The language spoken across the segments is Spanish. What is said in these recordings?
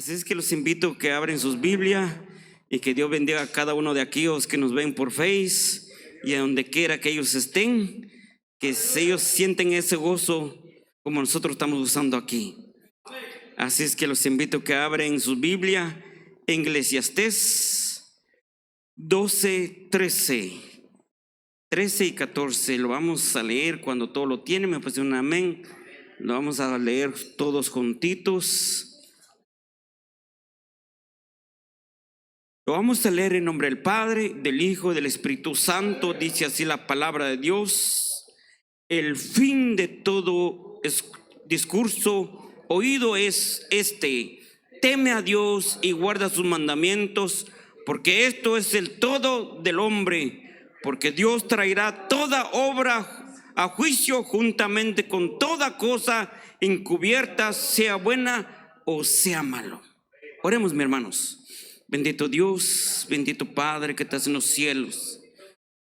Así es que los invito a que abren sus Biblias y que Dios bendiga a cada uno de aquellos que nos ven por Face y a donde quiera que ellos estén, que ellos sienten ese gozo como nosotros estamos usando aquí. Así es que los invito a que abren sus Biblias en Eclesiastés 12:13. 13 y 14, lo vamos a leer cuando todo lo tiene, me parece un amén. Lo vamos a leer todos juntitos. Lo vamos a leer en nombre del Padre, del Hijo y del Espíritu Santo. Dice así la palabra de Dios: el fin de todo discurso oído es este: teme a Dios y guarda sus mandamientos, porque esto es el todo del hombre. Porque Dios traerá toda obra a juicio juntamente con toda cosa encubierta, sea buena o sea malo. Oremos, mis hermanos. Bendito Dios, bendito Padre que estás en los cielos.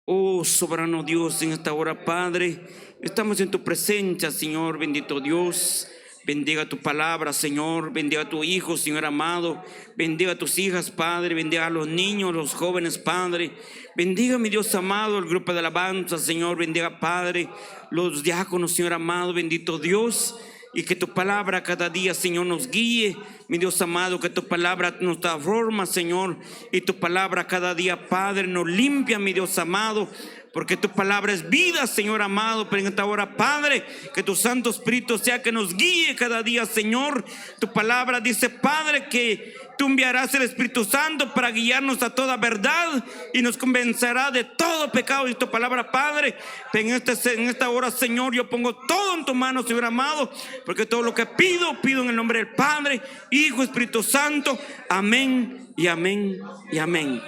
Oh soberano Dios, en esta hora, Padre, estamos en tu presencia, Señor. Bendito Dios, bendiga tu palabra, Señor. Bendiga a tu Hijo, Señor amado. Bendiga a tus hijas, Padre. Bendiga a los niños, los jóvenes, Padre. Bendiga, mi Dios amado, el grupo de alabanza, Señor. Bendiga, Padre, los diáconos, Señor amado. Bendito Dios. Y que tu palabra cada día, Señor, nos guíe, mi Dios amado, que tu palabra nos transforma, Señor, y tu palabra cada día, Padre, nos limpia, mi Dios amado, porque tu palabra es vida, Señor amado. Pero en esta hora, Padre, que tu Santo Espíritu sea que nos guíe cada día, Señor. Tu palabra dice, Padre, que tú enviarás el Espíritu Santo para guiarnos a toda verdad y nos convencerá de todo pecado. Y tu palabra, Padre, en esta hora, Señor, yo pongo todo en tu mano, Señor amado, porque todo lo que pido en el nombre del Padre, Hijo, Espíritu Santo. Amén y amén y amén.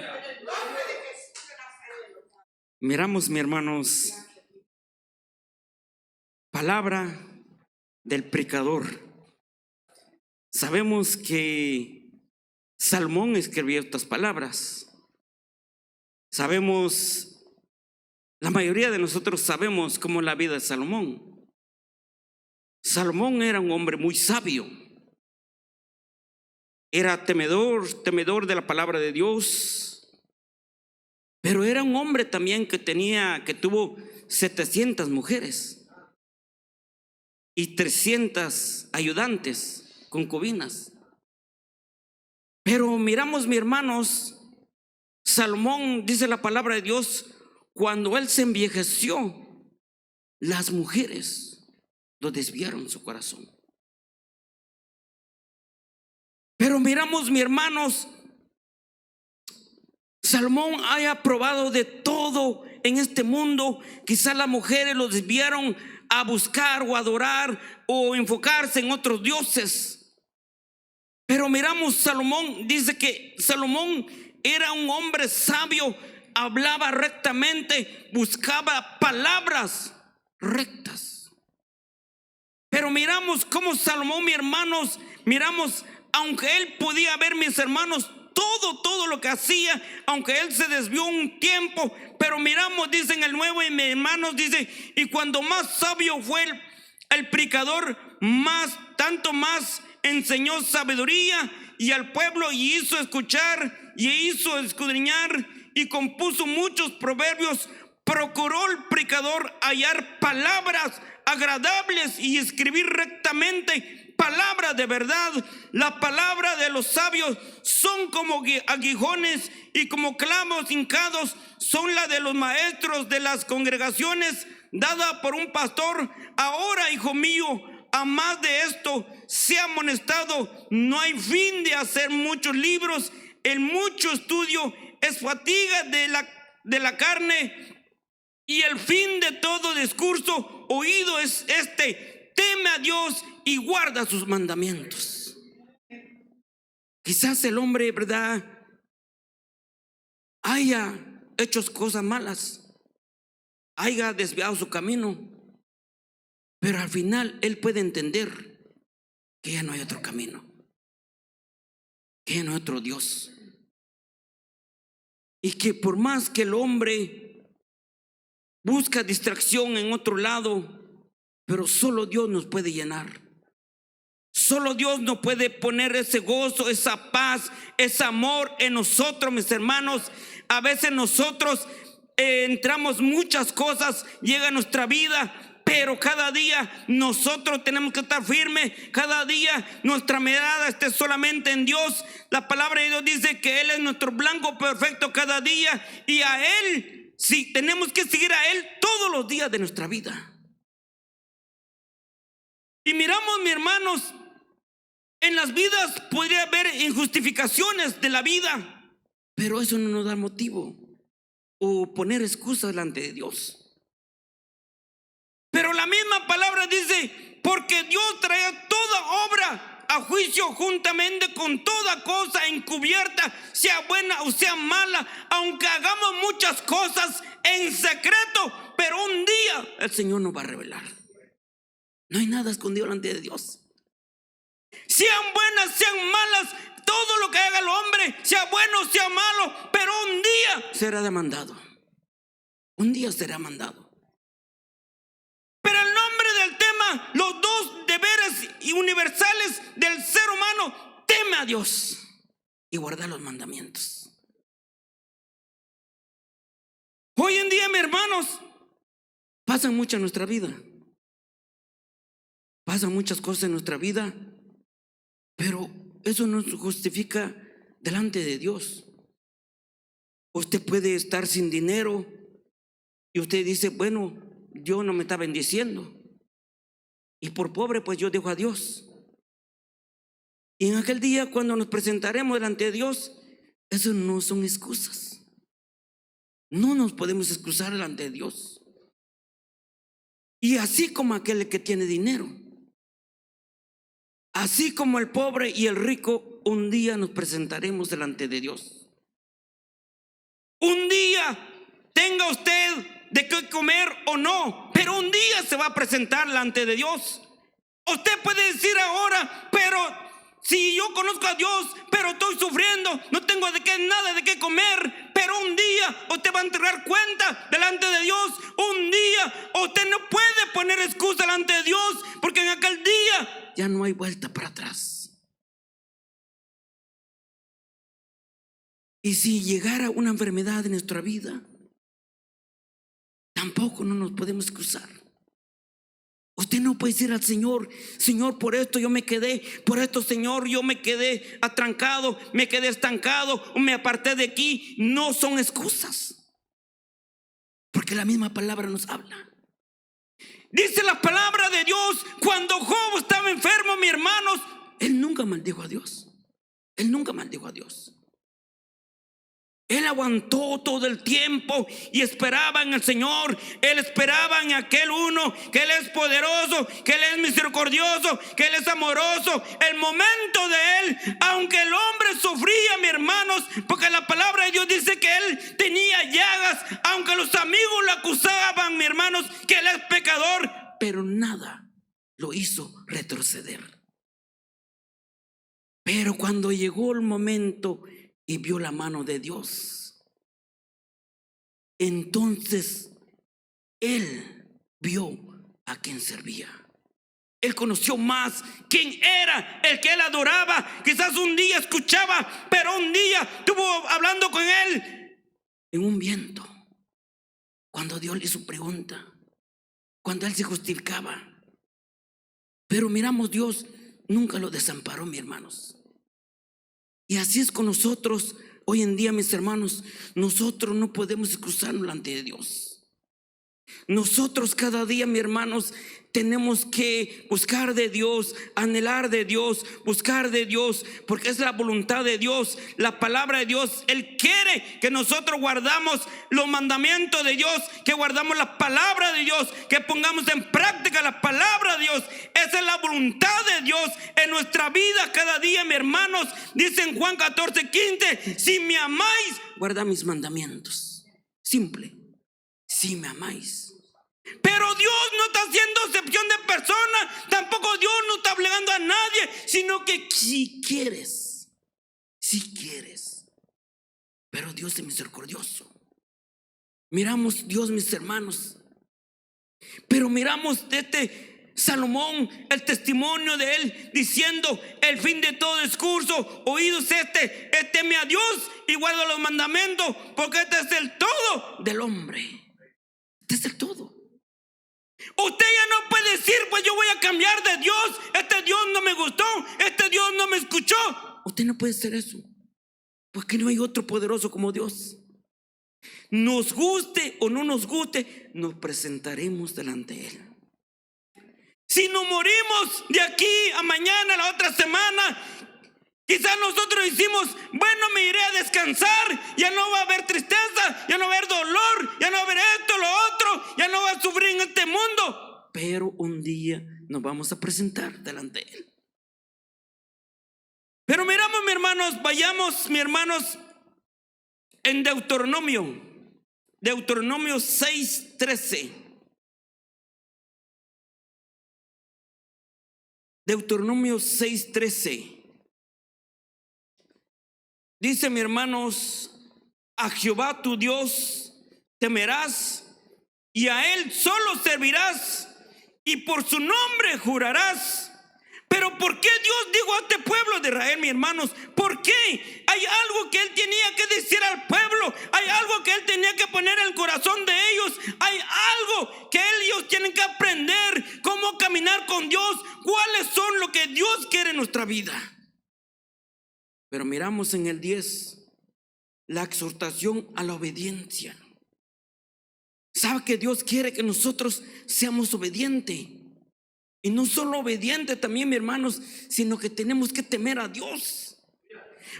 Miramos, mis hermanos, palabra del predicador. Sabemos que Salomón escribió estas palabras. Sabemos, la mayoría de nosotros sabemos cómo es la vida de Salomón. Salomón era un hombre muy sabio. Era temedor de la palabra de Dios. Pero era un hombre también que tuvo 700 mujeres y 300 ayudantes, concubinas. Pero miramos, mis hermanos, Salomón, dice la palabra de Dios, cuando él se envejeció, las mujeres lo desviaron su corazón. Pero miramos, mis hermanos, Salomón haya probado de todo en este mundo. Quizás las mujeres lo desviaron a buscar o adorar o enfocarse en otros dioses. Pero miramos, Salomón, dice que Salomón era un hombre sabio, hablaba rectamente, buscaba palabras rectas. Pero miramos cómo Salomón, mis hermanos, miramos, aunque él podía ver, mis hermanos, todo lo que hacía, aunque él se desvió un tiempo, pero miramos, dice en el Nuevo, y mis hermanos, dice, y cuando más sabio fue el predicador, tanto más enseñó sabiduría y al pueblo, y hizo escuchar y hizo escudriñar y compuso muchos proverbios. Procuró el predicador hallar palabras agradables y escribir rectamente palabras de verdad. La palabra de los sabios son como aguijones y como clavos hincados son la de los maestros de las congregaciones, dada por un pastor. Ahora, hijo mío, a más de esto sea amonestado. No hay fin de hacer muchos libros. El mucho estudio es fatiga de la carne, y el fin de todo discurso oído es este: teme a Dios y guarda sus mandamientos. Quizás el hombre, ¿verdad?, haya hecho cosas malas, haya desviado su camino, pero al final él puede entender que ya no hay otro camino, que ya no hay otro Dios, y que por más que el hombre busca distracción en otro lado, pero solo Dios nos puede llenar. Solo Dios nos puede poner ese gozo, esa paz, ese amor en nosotros, mis hermanos. A veces nosotros entramos muchas cosas, llega a nuestra vida, pero cada día nosotros tenemos que estar firmes. Cada día nuestra mirada esté solamente en Dios. La palabra de Dios dice que Él es nuestro blanco perfecto cada día, y a Él, sí, tenemos que seguir a Él todos los días de nuestra vida. Y miramos, mis hermanos, en las vidas podría haber injustificaciones de la vida, pero eso no nos da motivo o poner excusas delante de Dios. Pero la misma palabra dice: porque Dios trae toda obra a juicio juntamente con toda cosa encubierta, sea buena o sea mala, aunque hagamos muchas cosas en secreto, pero un día el Señor nos va a revelar. No hay nada escondido delante de Dios. Sean buenas, sean malas, todo lo que haga el hombre, sea bueno, sea malo, pero un día será demandado. Un día será mandado. Pero el nombre del tema, los dos deberes y universales del ser humano: teme a Dios y guarda los mandamientos. Hoy en día, mis hermanos, pasan mucho en nuestra vida. Pasan muchas cosas en nuestra vida, pero eso no se justifica delante de Dios. Usted puede estar sin dinero y usted dice: bueno, Dios no me está bendiciendo, y por pobre pues yo dejo a Dios. Y en aquel día, cuando nos presentaremos delante de Dios, eso no son excusas. No nos podemos excusar delante de Dios. Y así como aquel que tiene dinero, así como el pobre y el rico, un día nos presentaremos delante de Dios. Un día tenga usted de qué comer o no, pero un día se va a presentar delante de Dios. Usted puede decir ahora: pero si yo conozco a Dios, pero estoy sufriendo, no tengo nada de qué comer. Pero un día usted va a entregar cuenta delante de Dios. Un día usted no puede poner excusa delante de Dios, porque en aquel día ya no hay vuelta para atrás. Y si llegara una enfermedad en nuestra vida, tampoco no nos podemos excusar. Usted no puede decir al Señor: Señor, por esto yo me quedé, por esto, Señor, yo me quedé atrancado, me quedé estancado, o me aparté de aquí. No son excusas, porque la misma palabra nos habla. Dice la palabra de Dios: cuando Job estaba enfermo, mis hermanos, él nunca maldijo a Dios. Él nunca maldijo a Dios. Él aguantó todo el tiempo y esperaba en el Señor. Él esperaba en aquel uno, que Él es poderoso, que Él es misericordioso, que Él es amoroso. El momento de Él, aunque el hombre sufría, mis hermanos, porque la palabra de Dios dice que Él tenía llagas, aunque los amigos lo acusaban, mis hermanos, que Él es pecador, pero nada lo hizo retroceder. Pero cuando llegó el momento y vio la mano de Dios, entonces él vio a quien servía. Él conoció más quién era el que él adoraba. Quizás un día escuchaba, pero un día estuvo hablando con él en un viento, cuando Dios le hizo pregunta, cuando él se justificaba. Pero miramos, Dios nunca lo desamparó, mis hermanos. Y así es con nosotros hoy en día, mis hermanos. Nosotros no podemos excusarnos delante de Dios. Nosotros cada día, mis hermanos, tenemos que buscar de Dios, anhelar de Dios, buscar de Dios, porque es la voluntad de Dios, la palabra de Dios. Él quiere que nosotros guardamos los mandamientos de Dios, que guardamos la palabra de Dios, que pongamos en práctica la palabra de Dios. Esa es la voluntad de Dios en nuestra vida cada día, mis hermanos. Dice en Juan 14:15: si me amáis, guarda mis mandamientos. Simple: si me amáis. Pero Dios no está haciendo excepción de personas. Tampoco Dios no está obligando a nadie, sino que si quieres. Pero Dios es misericordioso. Miramos Dios, mis hermanos, pero miramos Salomón, el testimonio de él diciendo: el fin de todo discurso oído es este, teme a Dios y guarda los mandamientos, porque este es el todo del hombre. Este es el todo. Usted ya no puede decir: pues yo voy a cambiar de Dios, este Dios no me gustó, este Dios no me escuchó. Usted no puede hacer eso, porque no hay otro poderoso como Dios. Nos guste o no nos guste, nos presentaremos delante de Él. Si nos morimos de aquí a mañana, la otra semana, quizás nosotros decimos: bueno, me iré a descansar, ya no va a haber tristeza, ya no va a haber dolor, ya no va a haber esto, lo otro, ya no va a sufrir en este mundo. Pero un día nos vamos a presentar delante de Él. Pero miramos, mis hermanos, vayamos, mis hermanos, en Deuteronomio 6:13. Deuteronomio 6:13. Dice, mis hermanos: a Jehová tu Dios temerás, y a Él solo servirás, y por su nombre jurarás. Pero ¿por qué Dios dijo a este pueblo de Israel, mis hermanos? ¿Por qué? Hay algo que Él tenía que decir al pueblo, hay algo que Él tenía que poner en el corazón de ellos, hay algo que ellos tienen que aprender, cómo caminar con Dios, cuáles son lo que Dios quiere en nuestra vida. Pero miramos en el 10, la exhortación a la obediencia. ¿Sabe que Dios quiere que nosotros seamos obedientes? Y no solo obedientes también, mis hermanos, sino que tenemos que temer a Dios.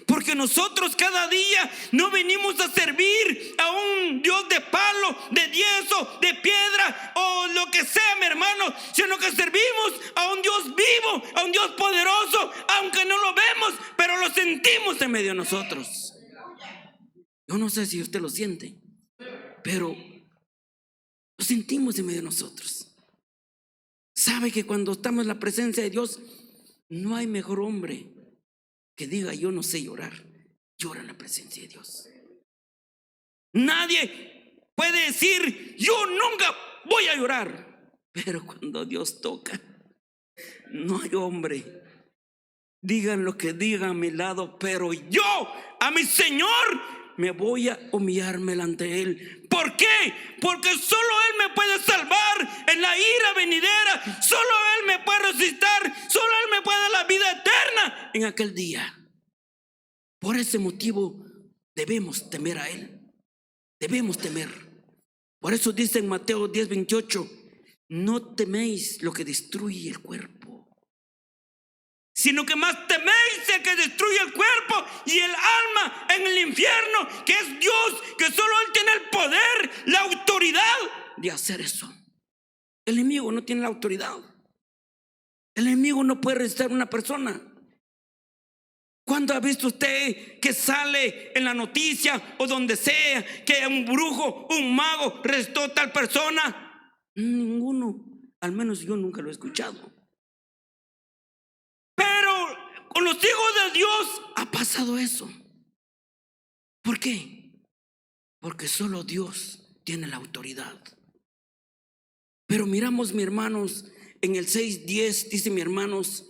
Porque nosotros cada día no venimos a servir a un Dios de palo, de yeso, de piedra o lo que sea, mi hermano, sino que servimos a un Dios vivo, a un Dios poderoso, aunque no lo vemos, pero lo sentimos en medio de nosotros. Yo no sé si usted lo siente, pero lo sentimos en medio de nosotros. Sabe que cuando estamos en la presencia de Dios, no hay mejor hombre que diga: yo no sé llorar. Llora en la presencia de Dios. Nadie puede decir: yo nunca voy a llorar. Pero cuando Dios toca, no hay hombre. Digan lo que digan a mi lado, pero yo a mi Señor me voy a humillarme delante Él. ¿Por qué? Porque solo Él me puede salvar en la ira venidera. Solo Él me puede resucitar. Solo Él me puede dar la vida eterna en aquel día. Por ese motivo debemos temer a Él. Debemos temer. Por eso dice en Mateo 10:28: no teméis lo que destruye el cuerpo, sino que más teméis el que destruye el cuerpo y el alma en el infierno, que es Dios, que solo Él tiene el poder, la autoridad de hacer eso. El enemigo no tiene la autoridad. El enemigo no puede resistir a una persona. ¿Cuándo ha visto usted que sale en la noticia o donde sea que un brujo, un mago restó a tal persona? Ninguno, al menos yo nunca lo he escuchado. Pero con los hijos de Dios ha pasado eso. ¿Por qué? Porque solo Dios tiene la autoridad. Pero miramos, mis hermanos, en el 6:10 dice, mis hermanos,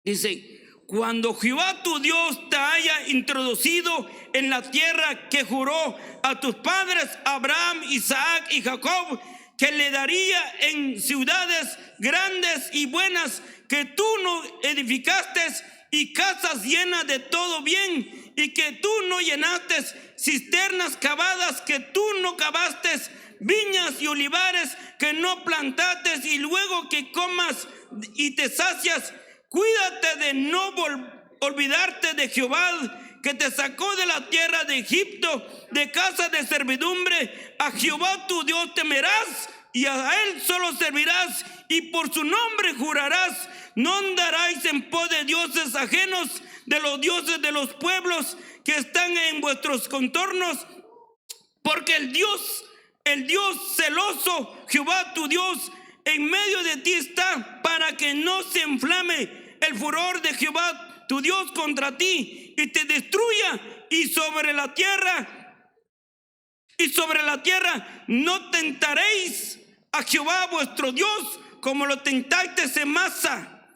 dice: cuando Jehová tu Dios te haya introducido en la tierra que juró a tus padres Abraham, Isaac y Jacob, que le daría en ciudades grandes y buenas que tú no edificaste, y casas llenas de todo bien, y que tú no llenaste, cisternas cavadas que tú no cavaste, viñas y olivares que no plantaste, y luego que comas y te sacias, cuídate de no olvidarte de Jehová, que te sacó de la tierra de Egipto, de casa de servidumbre. A Jehová tu Dios temerás, y a Él solo servirás, y por su nombre jurarás. No andaréis en pos de dioses ajenos, de los dioses de los pueblos que están en vuestros contornos, porque el Dios celoso, Jehová tu Dios, en medio de ti está, para que no se inflame el furor de Jehová tu Dios contra ti y te destruya. Y sobre la tierra no tentaréis a Jehová vuestro Dios, como lo tentaste en masa.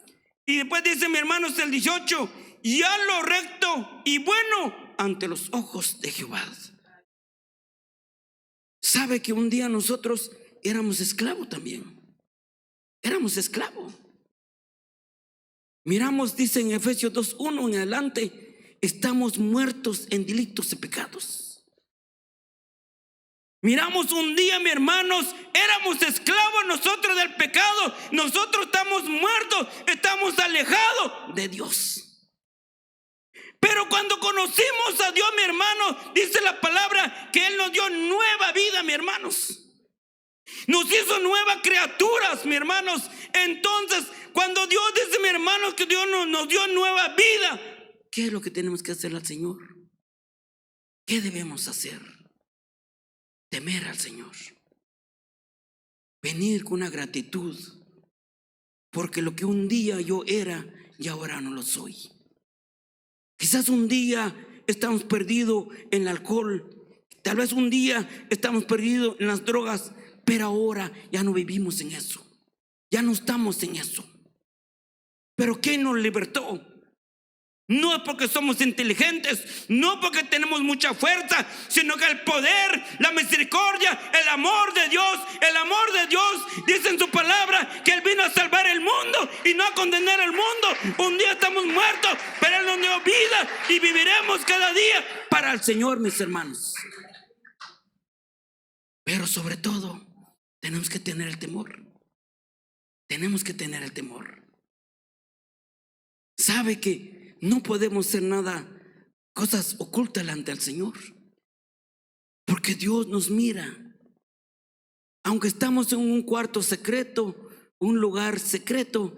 Y después dice, mi hermanos, el 18, y haz lo recto y bueno ante los ojos de Jehová. Sabe que un día nosotros éramos esclavos también. Éramos esclavos. Miramos, dice en Efesios 2:1 en adelante, estamos muertos en delitos y pecados. Miramos un día, mis hermanos, éramos esclavos nosotros del pecado. Nosotros estamos muertos, estamos alejados de Dios. Pero cuando conocimos a Dios, mi hermano, dice la palabra que Él nos dio nueva vida, mis hermanos. Nos hizo nuevas criaturas, mis hermanos. Entonces, cuando Dios dice, mi hermano, que Dios nos dio nueva vida, ¿qué es lo que tenemos que hacer al Señor? ¿Qué debemos hacer? Temer al Señor. Venir con una gratitud. Porque lo que un día yo era, y ahora no lo soy. Quizás un día estamos perdidos en el alcohol. Tal vez un día estamos perdidos en las drogas. Pero ahora ya no vivimos en eso. Ya no estamos en eso. Pero ¿quién nos libertó? No es porque somos inteligentes, no porque tenemos mucha fuerza, sino que el poder, la misericordia, el amor de Dios dice en su palabra que Él vino a salvar el mundo y no a condenar el mundo. Un día estamos muertos, pero Él nos dio vida y viviremos cada día para el Señor, mis hermanos. Pero sobre todo, tenemos que tener el temor. Tenemos que tener el temor. Sabe que no podemos hacer nada, cosas ocultas ante el Señor. Porque Dios nos mira. Aunque estamos en un cuarto secreto, un lugar secreto,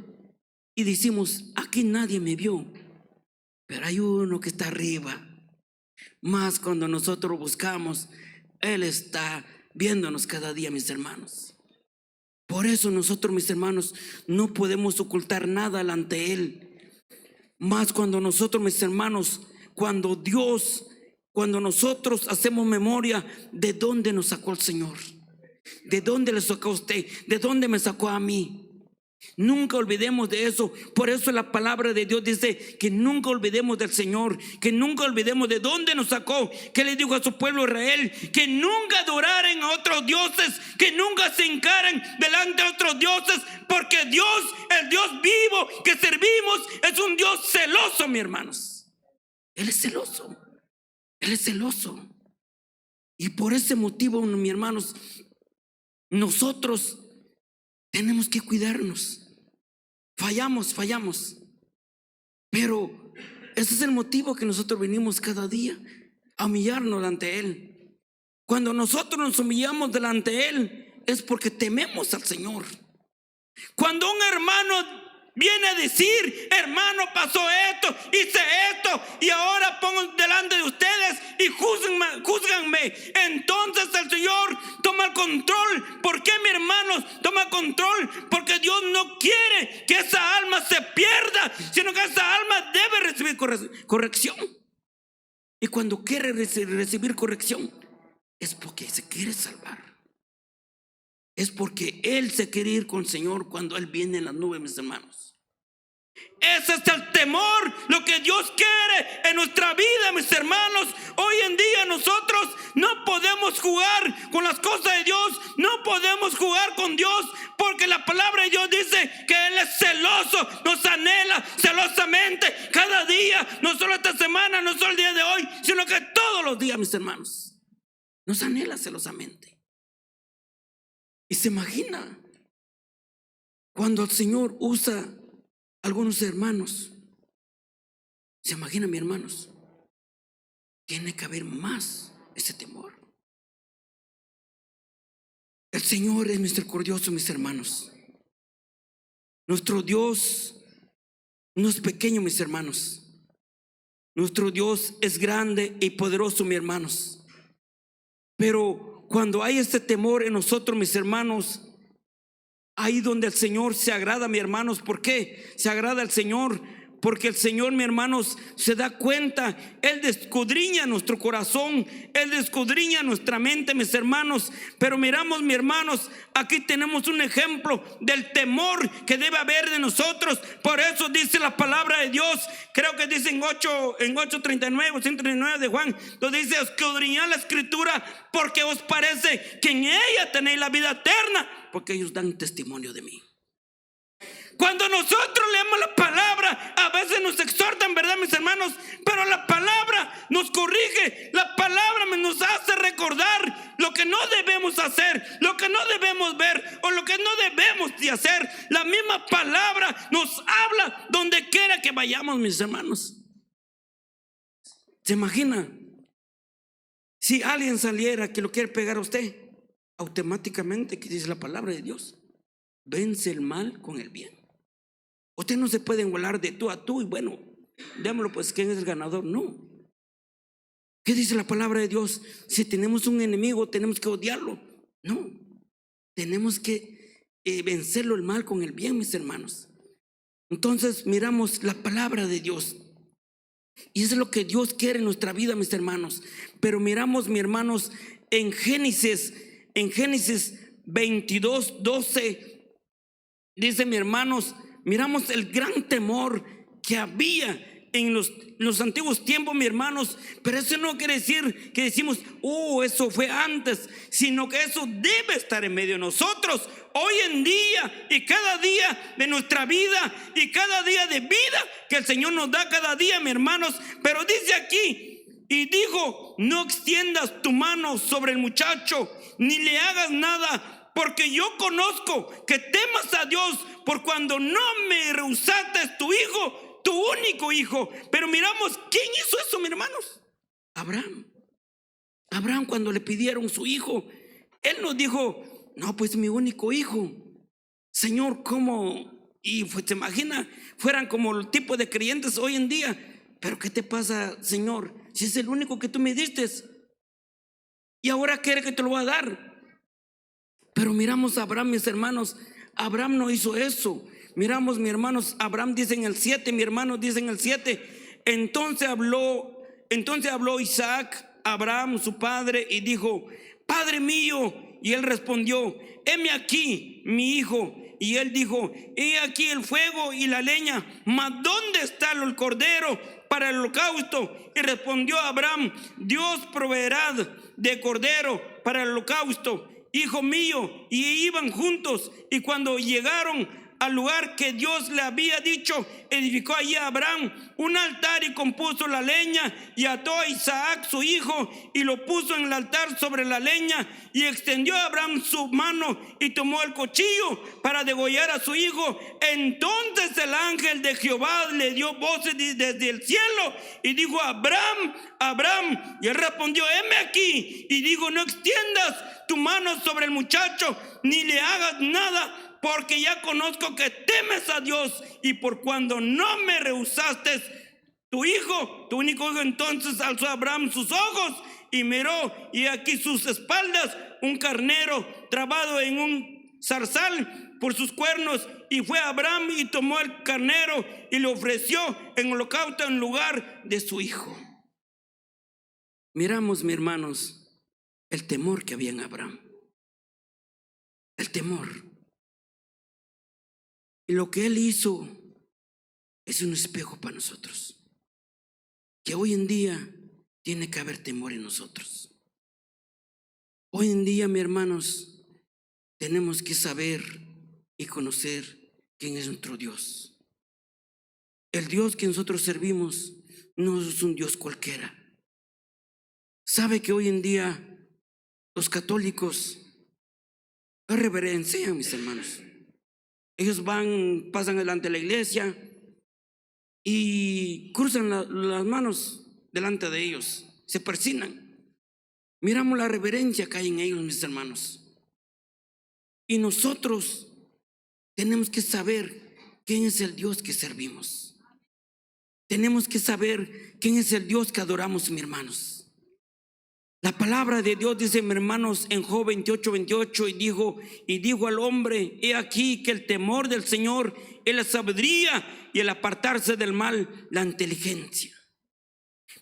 y decimos, aquí nadie me vio. Pero hay uno que está arriba. Más cuando nosotros buscamos, Él está viéndonos cada día, mis hermanos. Por eso nosotros, mis hermanos, no podemos ocultar nada ante Él. Más cuando nosotros, mis hermanos, cuando nosotros hacemos memoria de dónde nos sacó el Señor, de dónde le sacó a usted, de dónde me sacó a mí. Nunca olvidemos de eso. Por eso la palabra de Dios dice que nunca olvidemos del Señor, que nunca olvidemos de dónde nos sacó, que le dijo a su pueblo Israel, que nunca adoraran a otros dioses, que nunca se hincaren delante de otros dioses, porque Dios, el Dios vivo que servimos, es un Dios celoso, mis hermanos. Él es celoso. Él es celoso. Y por ese motivo, mis hermanos, nosotros tenemos que cuidarnos. Fallamos. Pero ese es el motivo que nosotros venimos cada día a humillarnos delante de Él. Cuando nosotros nos humillamos delante de Él, es porque tememos al Señor. Cuando un hermano viene a decir, hermano, pasó esto, hice esto, y ahora pongo delante de ustedes y júzganme, entonces el Señor toma el control. ¿Por qué, mis hermanos, toma control? Porque Dios no quiere que esa alma se pierda, sino que esa alma debe recibir corrección. Y cuando quiere recibir corrección, es porque se quiere salvar. Es porque Él se quiere ir con el Señor cuando Él viene en las nubes, mis hermanos. Ese es el temor, lo que Dios quiere en nuestra vida, mis hermanos. Hoy en día nosotros no podemos jugar con las cosas de Dios, no podemos jugar con Dios, porque la palabra de Dios dice que Él es celoso, nos anhela celosamente cada día, no solo esta semana, no solo el día de hoy, sino que todos los días, mis hermanos, nos anhela celosamente. Y se imagina cuando el Señor usa algunos hermanos. Se imagina, mis hermanos, tiene que haber más ese temor. El Señor es misericordioso, mis hermanos. Nuestro Dios no es pequeño, mis hermanos. Nuestro Dios es grande y poderoso, mis hermanos. Pero cuando hay este temor en nosotros, mis hermanos, ahí donde el Señor se agrada, mis hermanos. ¿Por qué se agrada el Señor? porque el Señor, mis hermanos, se da cuenta. Él escudriña nuestro corazón, Él escudriña nuestra mente, mis hermanos. Pero miramos, mis hermanos, aquí tenemos un ejemplo del temor que debe haber de nosotros. Por eso dice la palabra de Dios, creo que dice en 8:39 o 139 de Juan, donde dice: escudriñad la escritura, porque os parece que en ella tenéis la vida eterna, porque ellos dan testimonio de mí. Cuando nosotros leemos la palabra, a veces nos exhortan, ¿verdad, mis hermanos? Pero la palabra nos corrige, la palabra nos hace recordar lo que no debemos hacer, lo que no debemos ver o lo que no debemos de hacer. La misma palabra nos habla donde quiera que vayamos, mis hermanos. ¿Se imagina? Si alguien saliera que lo quiere pegar a usted, automáticamente, que dice la palabra de Dios, vence el mal con el bien. Usted no se puede engolar de tú a tú y bueno, démoslo pues, ¿quién es el ganador? No. ¿Qué dice la palabra de Dios? Si tenemos un enemigo, tenemos que odiarlo. No, tenemos que vencerlo el mal con el bien, mis hermanos. Entonces miramos la palabra de Dios, y eso es lo que Dios quiere en nuestra vida, mis hermanos. Pero miramos, mis hermanos, en Génesis 22:12, dice, mis hermanos, miramos el gran temor que había en los antiguos tiempos, mis hermanos. Pero eso no quiere decir que decimos, eso fue antes, sino que eso debe estar en medio de nosotros hoy en día y cada día de nuestra vida y cada día de vida que el Señor nos da cada día, mis hermanos. Pero dice aquí, y dijo: no extiendas tu mano sobre el muchacho, ni le hagas nada, porque yo conozco que temas a Dios, por cuando no me rehusaste tu hijo, tu único hijo. Pero miramos, ¿quién hizo eso, mis hermanos? Abraham, cuando le pidieron su hijo, él nos dijo: no, pues mi único hijo. Señor, ¿cómo? Y pues se imagina, fueran como el tipo de creyentes hoy en día. Pero ¿qué te pasa, Señor? Si es el único que tú me diste, y ahora quiere que te lo va a dar. Pero miramos a Abraham, mis hermanos, Abraham no hizo eso. Miramos, mis hermanos, Abraham dice en el 7, mi hermano dice en el 7, entonces habló Isaac a Abraham, su padre, y dijo: Padre mío. Y él respondió: heme aquí, mi hijo. Y él dijo: he aquí el fuego y la leña, mas ¿dónde está el cordero para el holocausto? Y respondió Abraham: Dios proveerá de cordero para el holocausto, hijo mío. Y iban juntos, y cuando llegaron al lugar que Dios le había dicho, edificó allí a Abraham un altar y compuso la leña, y ató a Isaac su hijo y lo puso en el altar sobre la leña. Y extendió a Abraham su mano y tomó el cuchillo para degollar a su hijo. Entonces el ángel de Jehová le dio voces desde el cielo y dijo: Abraham, Abraham. Y él respondió: heme aquí. Y dijo: no extiendas tu mano sobre el muchacho, ni le hagas nada, porque ya conozco que temes a Dios, y por cuando no me rehusaste tu hijo, tu único hijo. Entonces alzó Abraham sus ojos y miró, y aquí sus espaldas un carnero trabado en un zarzal por sus cuernos. Y fue Abraham y tomó el carnero y lo ofreció en holocausto en lugar de su hijo. Miramos, mis hermanos, el temor que había en Abraham, el temor. Y lo que él hizo es un espejo para nosotros, que hoy en día tiene que haber temor en nosotros. Hoy en día, mis hermanos, tenemos que saber y conocer quién es nuestro Dios. El Dios que nosotros servimos no es un Dios cualquiera. Sabe que hoy en día los católicos no reverencian, mis hermanos. Ellos pasan delante de la iglesia y cruzan las manos delante de ellos, se persignan. Miramos la reverencia que hay en ellos, mis hermanos. Y nosotros tenemos que saber quién es el Dios que servimos. Tenemos que saber quién es el Dios que adoramos, mis hermanos. La palabra de Dios dice, mis hermanos, en Job 28:28, y dijo al hombre: he aquí que el temor del Señor es la sabiduría, y el apartarse del mal, la inteligencia.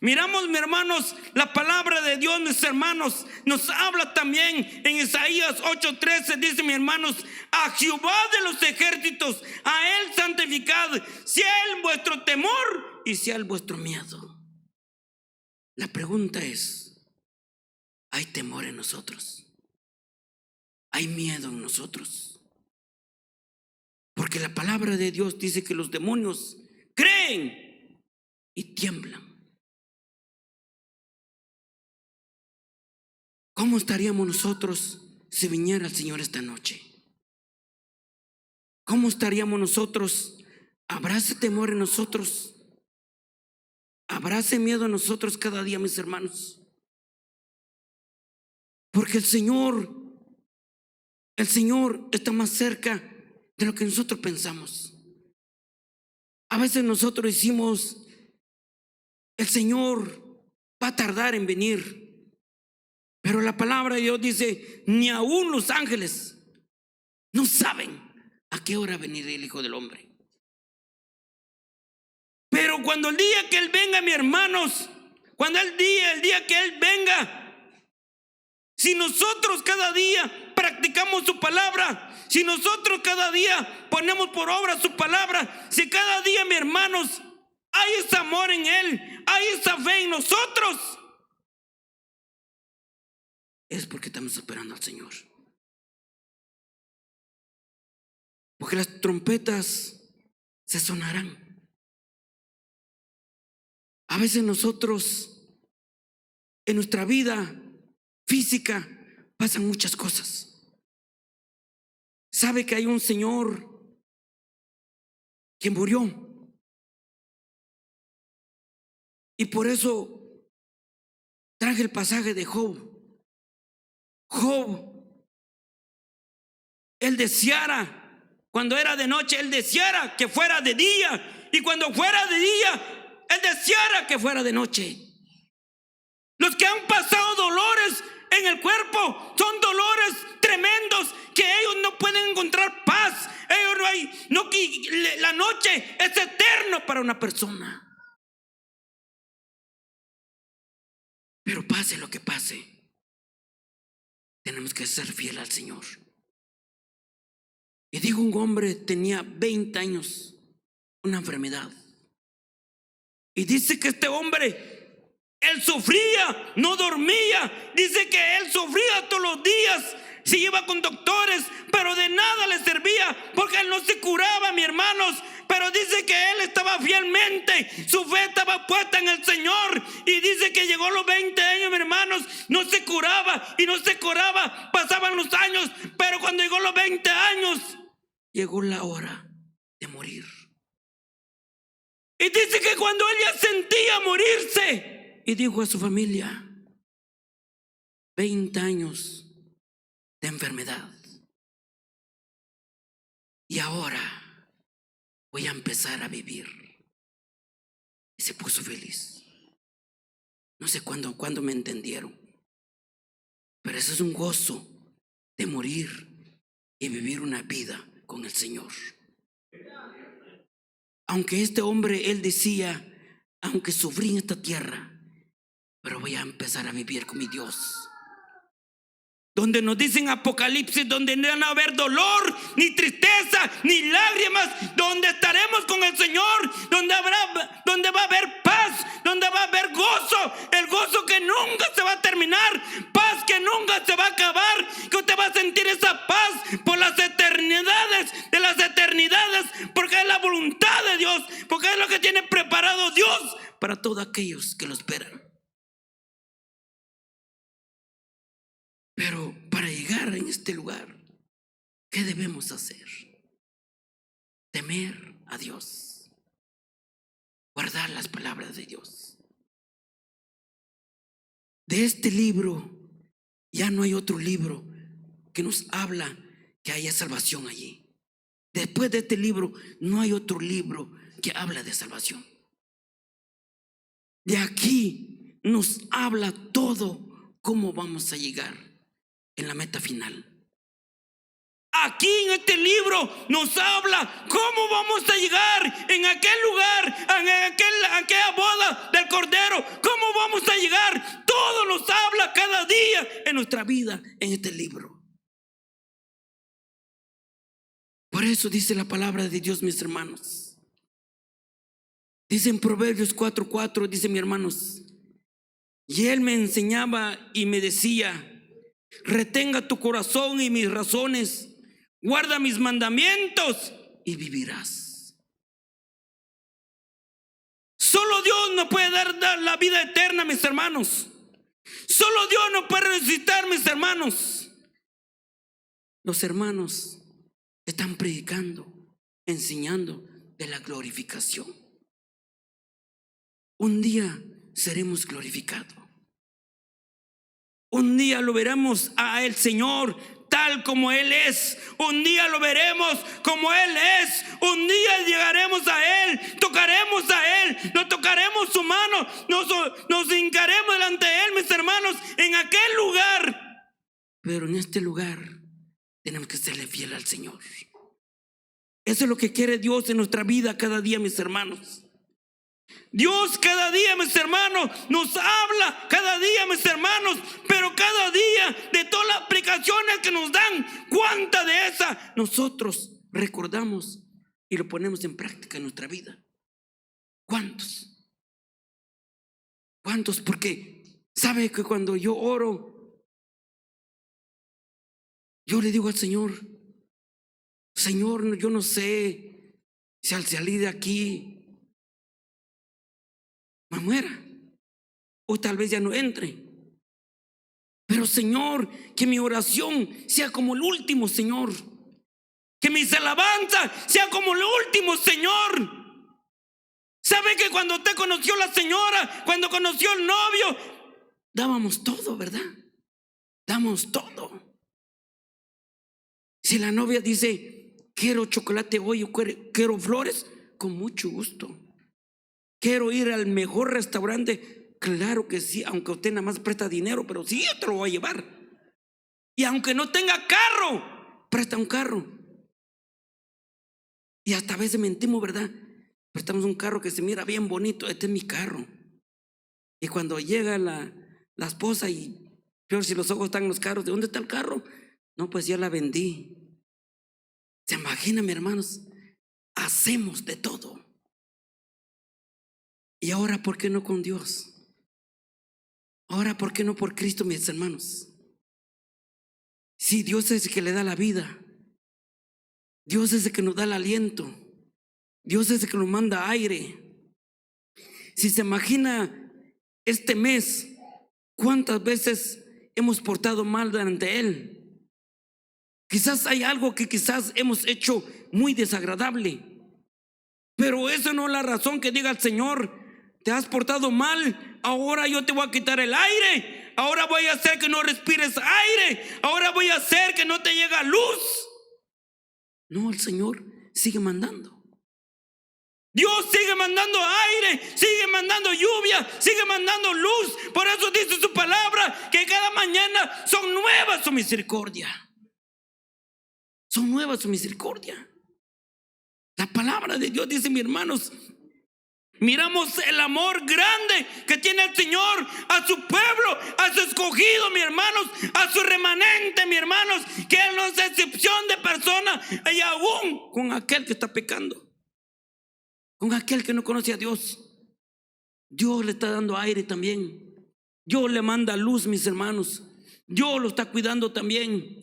Miramos, mis hermanos, la palabra de Dios, mis hermanos, nos habla también en Isaías 8:13. Dice, mis hermanos, a Jehová de los ejércitos, a él santificad, sea él vuestro temor y sea él vuestro miedo. La pregunta es, ¿hay temor en nosotros? ¿Hay miedo en nosotros? Porque la palabra de Dios dice que los demonios creen y tiemblan. ¿Cómo estaríamos nosotros si viniera el Señor esta noche? ¿Cómo estaríamos nosotros? ¿Habrá ese temor en nosotros? ¿Habrá ese miedo en nosotros cada día, mis hermanos? Porque el Señor está más cerca de lo que nosotros pensamos. A veces nosotros decimos, el Señor va a tardar en venir. Pero la palabra de Dios dice, ni aún los ángeles no saben a qué hora venirá el Hijo del Hombre. Pero cuando el día que Él venga, mis hermanos, cuando el día que Él venga, si nosotros cada día practicamos su palabra, si nosotros cada día ponemos por obra su palabra, si cada día, mis hermanos, hay ese amor en Él, hay esa fe en nosotros, es porque estamos esperando al Señor. Porque las trompetas se sonarán. A veces nosotros en nuestra vida física pasan muchas cosas. Sabe que hay un señor que murió, y por eso traje el pasaje de Job. Job, él deseara, cuando era de noche, él deseara que fuera de día, y cuando fuera de día, él deseara que fuera de noche. Los que han pasado dolores en el cuerpo son dolores tremendos que ellos no pueden encontrar paz. La noche es eterna para una persona. Pero pase lo que pase, tenemos que ser fiel al Señor. Y digo, un hombre tenía 20 años, una enfermedad. Y dice que este hombre, él sufría, no dormía. Dice que él sufría todos los días. Se iba con doctores, pero de nada le servía, porque él no se curaba, mis hermanos. Pero dice que él estaba fielmente, su fe estaba puesta en el Señor. Y dice que llegó a los 20 años, mis hermanos, no se curaba y no se curaba. Pasaban los años, pero cuando llegó a los 20 años, llegó la hora de morir. Y dice que cuando él ya sentía morirse, y dijo a su familia, 20 años de enfermedad, y ahora voy a empezar a vivir. Y se puso feliz. No sé cuándo me entendieron, pero eso es un gozo de morir y vivir una vida con el Señor. Aunque este hombre, él decía, aunque sufrí en esta tierra, pero voy a empezar a vivir con mi Dios. Donde nos dicen Apocalipsis, donde no va a haber dolor, ni tristeza, ni lágrimas, donde estaremos con el Señor, donde va a haber paz, donde va a haber gozo, el gozo que nunca se va a terminar, paz que nunca se va a acabar, que usted va a sentir esa paz por las eternidades de las eternidades, porque es la voluntad de Dios, porque es lo que tiene preparado Dios para todos aquellos que lo esperan. Pero para llegar en este lugar, ¿qué debemos hacer? Temer a Dios, guardar las palabras de Dios. De este libro ya no hay otro libro que nos habla que haya salvación allí. Después de este libro no hay otro libro que habla de salvación. De aquí nos habla todo cómo vamos a llegar en la meta final. Aquí en este libro nos habla cómo vamos a llegar en aquel lugar, aquella boda del Cordero. ¿Cómo vamos a llegar? Todo nos habla cada día en nuestra vida en este libro. Por eso dice la palabra de Dios, mis hermanos. Dice en Proverbios 4:4, dice, mis hermanos, y él me enseñaba y me decía: retenga tu corazón y mis razones, guarda mis mandamientos y vivirás. Solo Dios nos puede dar la vida eterna, mis hermanos. Solo Dios nos puede resucitar, mis hermanos. Los hermanos están predicando, enseñando de la glorificación. Un día seremos glorificados. Un día lo veremos a el Señor tal como Él es. Un día lo veremos como Él es. Un día llegaremos a Él, tocaremos a Él, nos tocaremos su mano, nos hincaremos delante de Él, mis hermanos, en aquel lugar. Pero en este lugar tenemos que serle fiel al Señor. Eso es lo que quiere Dios en nuestra vida cada día, mis hermanos. Dios cada día, mis hermanos, nos habla cada día, mis hermanos, pero cada día de todas las aplicaciones que nos dan, ¿cuántas de esas nosotros recordamos y lo ponemos en práctica en nuestra vida? ¿Cuántos? ¿Cuántos? Porque sabe que cuando yo oro, yo le digo al Señor: Señor, yo no sé si al salir de aquí me muera, o tal vez ya no entre. Pero Señor, que mi oración sea como el último, Señor. Que mis alabanzas sea como el último, Señor. ¿Sabe que cuando usted conoció a la señora, cuando conoció al novio, dábamos todo, ¿verdad? Damos todo. Si la novia dice: quiero chocolate hoy o quiero flores, con mucho gusto. Quiero ir al mejor restaurante, claro que sí, aunque usted nada más presta dinero, pero sí, yo te lo voy a llevar. Y aunque no tenga carro, presta un carro. Y hasta a veces mentimos, ¿verdad? Prestamos un carro que se mira bien bonito: este es mi carro. Y cuando llega la esposa, y peor si los ojos están en los carros, ¿de dónde está el carro? No, pues ya la vendí. ¿Se imagina, mis hermanos? Hacemos de todo. Y ahora, ¿por qué no con Dios? Ahora, ¿por qué no por Cristo, mis hermanos? Si Dios es el que le da la vida, Dios es el que nos da el aliento, Dios es el que nos manda aire. Si se imagina este mes, ¿cuántas veces hemos portado mal delante Él? Quizás hay algo que quizás hemos hecho muy desagradable, pero eso no es la razón que diga el Señor: te has portado mal, ahora yo te voy a quitar el aire, ahora voy a hacer que no respires aire, ahora voy a hacer que no te llegue luz. No, el Señor sigue mandando. Dios sigue mandando aire, sigue mandando lluvia, sigue mandando luz. Por eso dice su palabra que cada mañana son nuevas su misericordia. Son nuevas su misericordia. La palabra de Dios dice, mis hermanos, miramos el amor grande que tiene el Señor a su pueblo, a su escogido, mis hermanos, a su remanente, mis hermanos, que Él no es excepción de persona, y aún con aquel que está pecando, con aquel que no conoce a Dios. Dios le está dando aire también. Dios le manda luz, mis hermanos. Dios lo está cuidando también.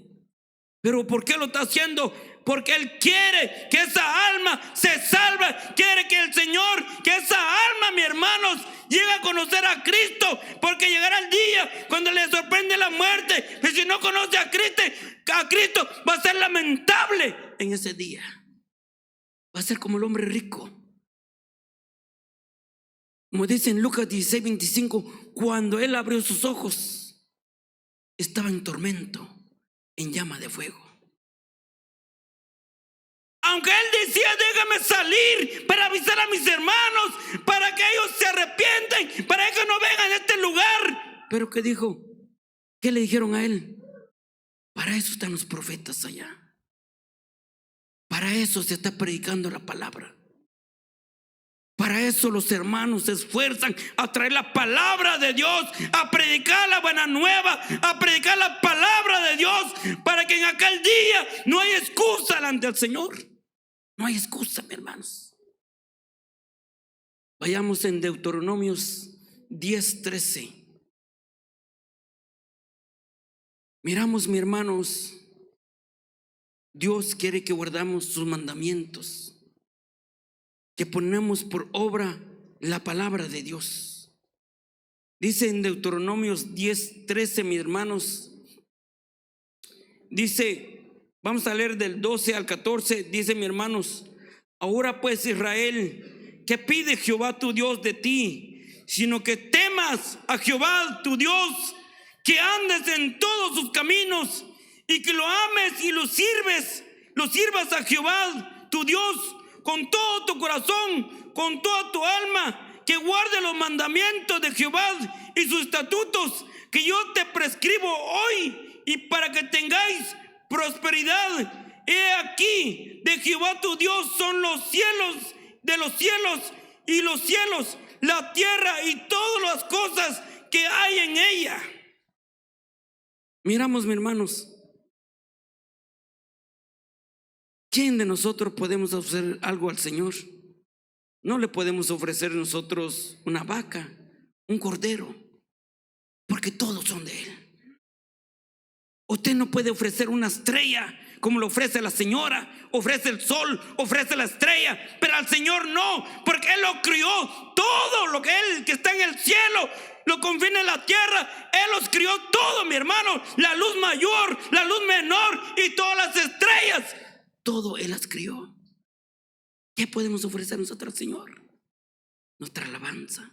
¿Pero por qué lo está haciendo? Porque Él quiere que esa alma se salve. Quiere que el Señor, que esa alma, mis hermanos, llegue a conocer a Cristo. Porque llegará el día cuando le sorprende la muerte. Y si no conoce a Cristo va a ser lamentable en ese día. Va a ser como el hombre rico. Como dice en Lucas 16:25, cuando él abrió sus ojos, estaba en tormento, en llama de fuego. Aunque él decía, déjame salir para avisar a mis hermanos, para que ellos se arrepienten, para que no vengan a este lugar. Pero ¿qué dijo? ¿Qué le dijeron a él? Para eso están los profetas allá. Para eso se está predicando la palabra. Para eso los hermanos se esfuerzan a traer la palabra de Dios, a predicar la buena nueva, a predicar la palabra de Dios, para que en aquel día no haya excusa delante del Señor. No hay excusa, mis hermanos. Vayamos en Deuteronomios 10:13. Miramos, mis hermanos, Dios quiere que guardamos sus mandamientos, que ponemos por obra la palabra de Dios. Dice en Deuteronomios 10:13, mis hermanos, dice, vamos a leer del 12 al 14, dice, mis hermanos: ahora pues, Israel, ¿qué pide Jehová tu Dios de ti? Sino que temas a Jehová tu Dios, que andes en todos sus caminos y que lo ames y lo sirvas a Jehová tu Dios con todo tu corazón, con toda tu alma, que guarde los mandamientos de Jehová y sus estatutos que yo te prescribo hoy, y para que tengáis prosperidad. He aquí, de Jehová tu Dios son los cielos de los cielos y los cielos, la tierra y todas las cosas que hay en ella. Miramos, mis hermanos, ¿quién de nosotros podemos ofrecer algo al Señor? No le podemos ofrecer nosotros una vaca, un cordero, porque todos son de Él. Usted no puede ofrecer una estrella como lo ofrece la señora, ofrece el sol, ofrece la estrella, pero al Señor no, porque Él lo crió todo, lo que Él que está en el cielo, lo confina en la tierra. Él los crió todo, mi hermano, la luz mayor, la luz menor y todas las estrellas, todo Él las crió. ¿Qué podemos ofrecer nosotros al Señor? Nuestra alabanza,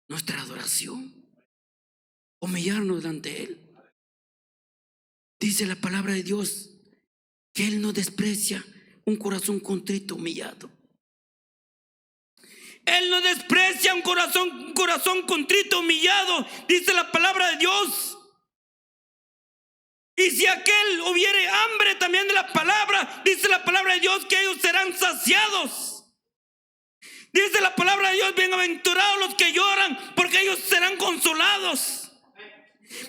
nuestra adoración, humillarnos delante Él. Dice la palabra de Dios que Él no desprecia un corazón contrito, humillado. Él no desprecia un corazón contrito, humillado, dice la palabra de Dios. Y si aquel hubiere hambre también de la palabra, dice la palabra de Dios que ellos serán saciados. Dice la palabra de Dios: bienaventurados los que lloran, porque ellos serán consolados.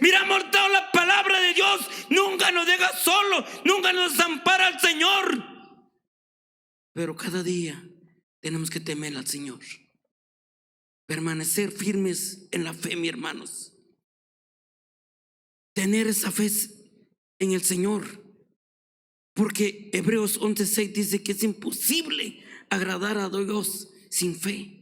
Miramos toda la palabra de Dios, nunca nos deja solo, nunca nos desampara al Señor. Pero cada día tenemos que temer al Señor, permanecer firmes en la fe, mis hermanos, tener esa fe en el Señor, porque Hebreos 11:6 dice que es imposible agradar a Dios sin fe.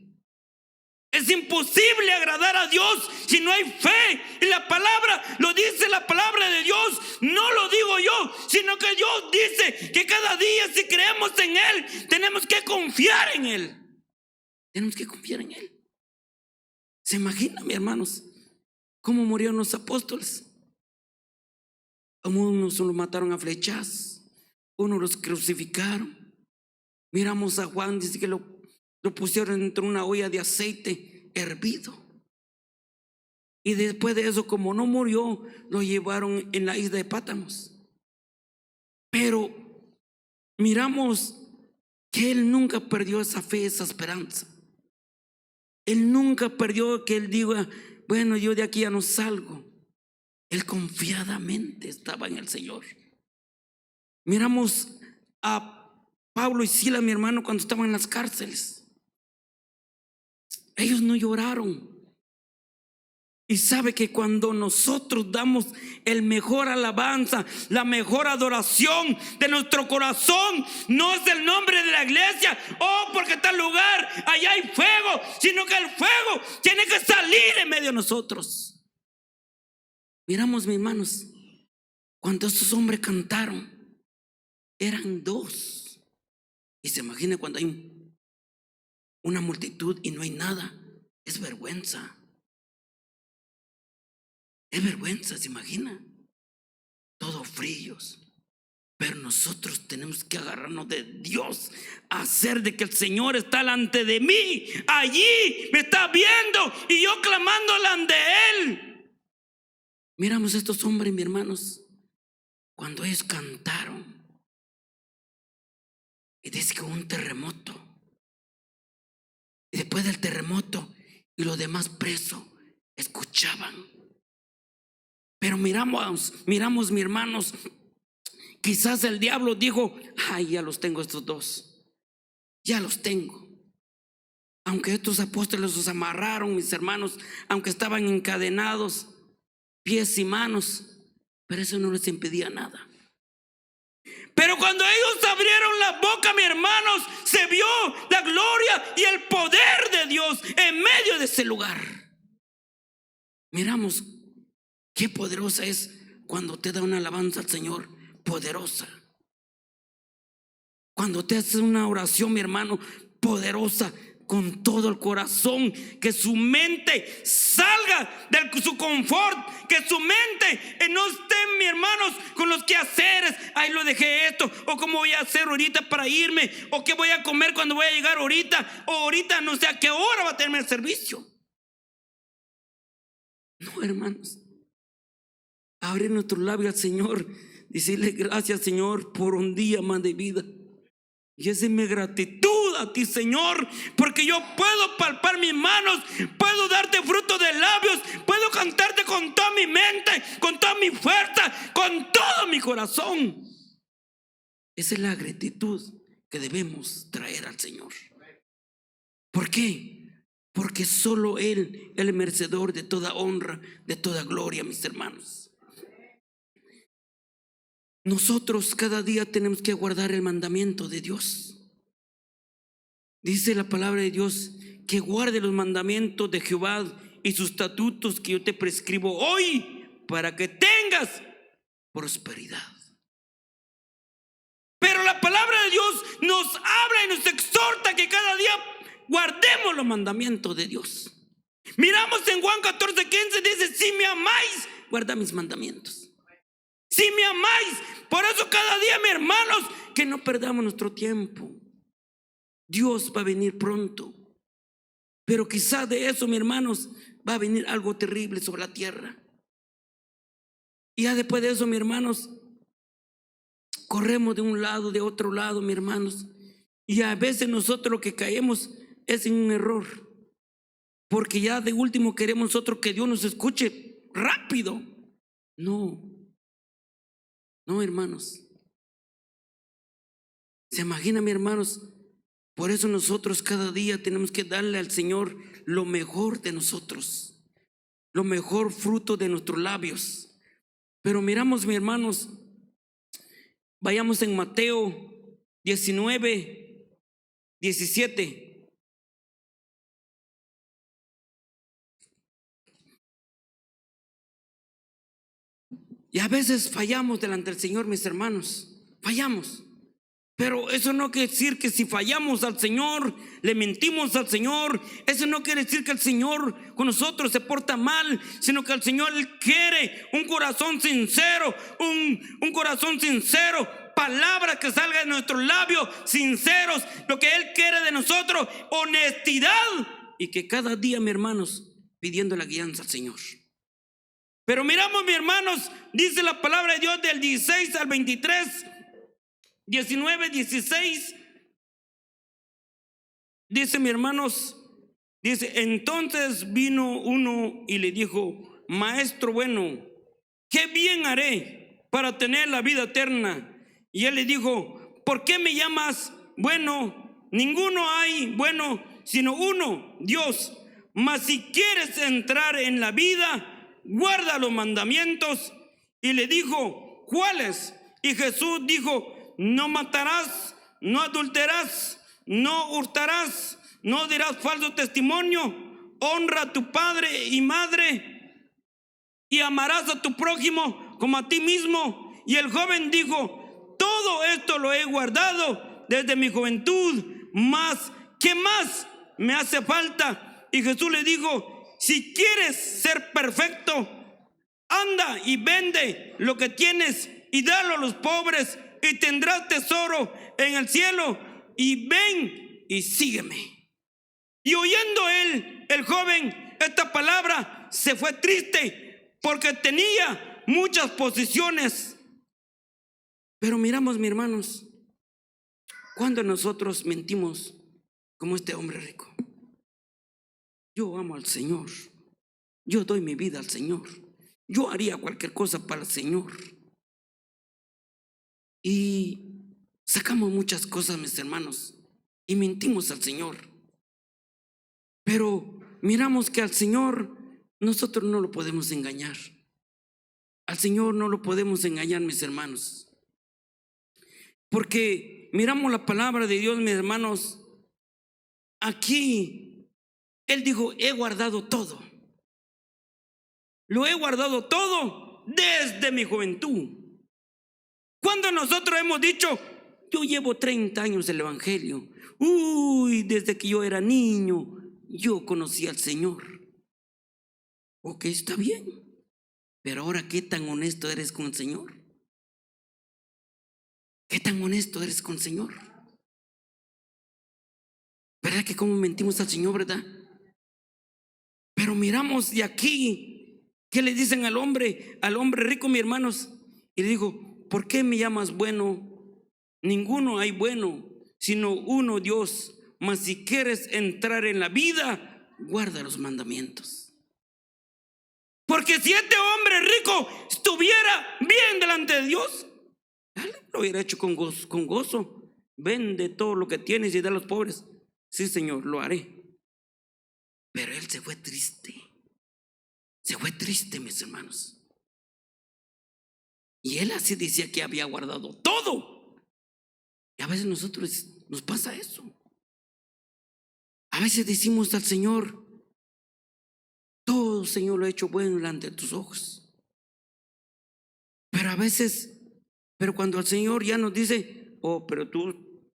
Es imposible agradar a Dios si no hay fe. Y la palabra lo dice, la palabra de Dios, no lo digo yo, sino que Dios dice que cada día, si creemos en Él, tenemos que confiar en Él. Tenemos que confiar en Él. ¿Se imaginan, mis hermanos, cómo murieron los apóstoles? A unos los mataron a flechazos, unos los crucificaron. Miramos a Juan, dice que lo pusieron dentro de una olla de aceite hervido. Y después de eso, como no murió, lo llevaron en la isla de Pátanos. Pero miramos que Él nunca perdió esa fe, esa esperanza. Él nunca perdió que Él diga: bueno, yo de aquí ya no salgo. Él confiadamente estaba en el Señor. Miramos a Pablo y Silas, mi hermano, cuando estaban en las cárceles. Ellos no lloraron. Y sabe que cuando nosotros damos el mejor alabanza, la mejor adoración de nuestro corazón, no es el nombre de la iglesia, porque tal lugar allá hay fuego, sino que el fuego tiene que salir en medio de nosotros. Miramos, mis hermanos, cuando estos hombres cantaron, eran dos. Y se imagina cuando hay una multitud y no hay nada. Es vergüenza. Es vergüenza, ¿se imagina? Todos fríos. Pero nosotros tenemos que agarrarnos de Dios, hacer de que el Señor está delante de mí, allí me está viendo y yo clamando delante de Él. Miramos a estos hombres, mis hermanos, cuando ellos cantaron, Y dice que hubo un terremoto. Y después del terremoto y los demás presos escuchaban. Pero miramos, mi hermanos, quizás el diablo dijo: ay, ya los tengo estos dos, ya los tengo. Aunque estos apóstoles los amarraron, mis hermanos, aunque estaban encadenados, pies y manos, pero eso no les impedía nada. Pero cuando ellos abrieron la boca, mis hermanos, se vio la gloria y el poder de Dios en medio de ese lugar. Miramos qué poderosa es cuando te da una alabanza al Señor, poderosa. Cuando te hace una oración, mi hermano, poderosa, con todo el corazón, que su mente salga de su confort, que su mente no esté, mis hermanos, con los quehaceres. Ay, lo dejé esto, o cómo voy a hacer ahorita para irme, o qué voy a comer cuando voy a llegar ahorita, o ahorita no sé a qué hora va a tener el servicio. No, hermanos, abrir nuestro labio al Señor, decirle: gracias, Señor, por un día más de vida. Y esa es mi gratitud a ti, Señor, porque yo puedo palpar mis manos, puedo darte fruto de labios, puedo cantarte con toda mi mente, con toda mi fuerza, con todo mi corazón. Esa es la gratitud que debemos traer al Señor. ¿Por qué? Porque solo Él es el merecedor de toda honra, de toda gloria, mis hermanos. Nosotros cada día tenemos que guardar el mandamiento de Dios. Dice la palabra de Dios que guarde los mandamientos de Jehová y sus estatutos que yo te prescribo hoy, para que tengas prosperidad. Pero la palabra de Dios nos habla y nos exhorta que cada día guardemos los mandamientos de Dios. Miramos en Juan 14:15, dice: si me amáis, guarda mis mandamientos. Si me amáis. Por eso cada día, mis hermanos, que no perdamos nuestro tiempo. Dios va a venir pronto. Pero quizás de eso, mis hermanos, va a venir algo terrible sobre la tierra. Y ya después de eso, mis hermanos, corremos de un lado, de otro lado, mis hermanos. Y a veces nosotros lo que caemos es en un error. Porque ya de último queremos nosotros que Dios nos escuche rápido. No, hermanos. ¿Se imagina, mis hermanos? Por eso nosotros cada día tenemos que darle al Señor lo mejor de nosotros, lo mejor fruto de nuestros labios. Pero miramos, mis hermanos, vayamos en Mateo 19:17. Y a veces fallamos delante del Señor, mis hermanos, fallamos. Pero eso no quiere decir que si fallamos al Señor, le mentimos al Señor. Eso no quiere decir que el Señor con nosotros se porta mal, sino que el Señor quiere un corazón sincero, un corazón sincero, palabras que salgan de nuestros labios, sinceros, lo que Él quiere de nosotros, honestidad, y que cada día, mis hermanos, pidiendo la guianza al Señor. Pero miramos, mis hermanos, dice la palabra de Dios del 16 al 23, 19:16. Dice, mis hermanos, dice: entonces vino uno y le dijo: maestro bueno, ¿qué bien haré para tener la vida eterna? Y él le dijo: ¿por qué me llamas bueno? Ninguno hay bueno sino uno, Dios. Mas si quieres entrar en la vida, guarda los mandamientos. Y le dijo: ¿cuáles? Y Jesús dijo: no matarás, no adulterarás, no hurtarás, no dirás falso testimonio, honra a tu padre y madre, y amarás a tu prójimo como a ti mismo. Y el joven dijo: todo esto lo he guardado desde mi juventud, mas ¿qué más me hace falta? Y Jesús le dijo: si quieres ser perfecto, anda y vende lo que tienes y dalo a los pobres, y tendrás tesoro en el cielo, y ven y sígueme. Y oyendo él, el joven, esta palabra, se fue triste, porque tenía muchas posesiones. Pero miramos, mis hermanos, Cuando nosotros mentimos como este hombre rico. Yo amo al Señor. Yo doy mi vida al Señor. Yo haría cualquier cosa para el Señor. Y sacamos muchas cosas, mis hermanos, y mentimos al Señor. Pero miramos que al Señor nosotros no lo podemos engañar. Al Señor no lo podemos engañar, mis hermanos. Porque miramos la palabra de Dios, mis hermanos. Aquí Él dijo: he guardado todo. Lo he guardado todo desde mi juventud. Cuando nosotros hemos dicho: yo llevo 30 años el evangelio. Desde que yo era niño yo conocí al Señor. Ok, está bien. Pero ahora, ¿qué tan honesto eres con el Señor? ¿Qué tan honesto eres con el Señor? ¿Verdad que cómo mentimos al Señor, verdad? Pero miramos de aquí, ¿qué le dicen al hombre rico, mis hermanos? Y le digo: ¿por qué me llamas bueno? Ninguno hay bueno, sino uno, Dios. Mas si quieres entrar en la vida, guarda los mandamientos. Porque si este hombre rico estuviera bien delante de Dios, él lo hubiera hecho con gozo. Vende todo lo que tienes y da a los pobres. Sí, Señor, lo haré. Pero él se fue triste. Se fue triste, mis hermanos. Y él así decía que había guardado todo. Y a veces nosotros nos pasa eso. A veces decimos al Señor: todo, Señor, lo he hecho bueno delante de tus ojos. Pero cuando el Señor ya nos dice: oh, pero tú